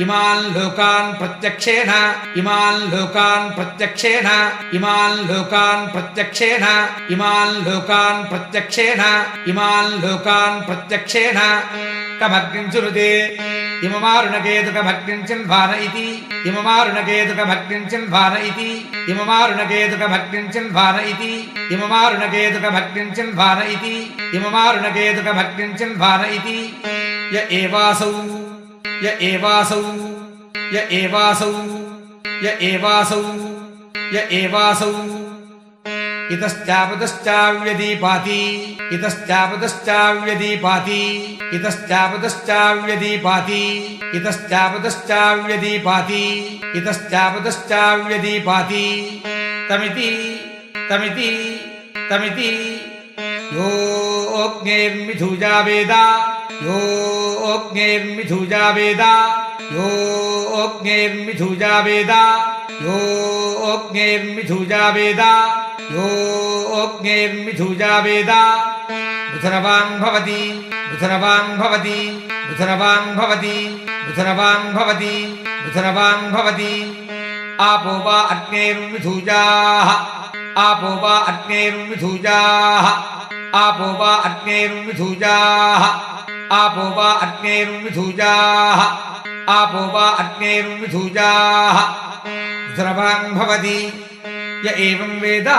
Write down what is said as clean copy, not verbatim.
इमान् लोकान् प्रत्यक्षेण इमान् लोकान् प्रत्यक्षेण इमान् लोकान् प्रत्यक्षेण इमान् लोकान् प्रत्यक्षेण इमान् लोकान् प्रत्यक्षेण कमग्निं चुरुते इममारुणकेतुकभग्निं चिन्वान इति इममारुणकेतुकभग्निं चिन्वान इति इममारुणकेतुकभग्निं चिन्वान इति इममारुणकेतुकभग्निं चिन्वान इति इममारुणकेतुकभग्निं चिन्वान इति य एवासौ य एवासौ य एवासौ य एवासौ य एवासौ इतश्चापतश्चाव्यदीपाति इतश्चापतश्चाव्यदीपाति इतश्चापतश्चाव्यदीपाति इतश्चापतश्चाव्यदीपाति इतश्चापतश्चाव्यदीपाति तमिति तमिति तमिति यो अग्नेर्मिथुजा वेद यो अग्नेर्मिथुजा वेद यो अग्नेर्मिथुजा वेद यो अग्नेर्मिथुजा वेद यो अग्नेर्मिथुजा वेद बुधरवान् भवति बुधरवान् भवति बुधरवान् भवति बुधरवान् भवति बुधरवान् भवति आपो वा अग्नेर्मिथुजाः आपो वा अग्नेर्मिथुजाः आपो वा अग्नेर्मिथुजाः आपो वा अग्नेर्मिथुजाः आपो वा अग्नेर्मिथुजाः बुधरवान् भवति य एवं वेद।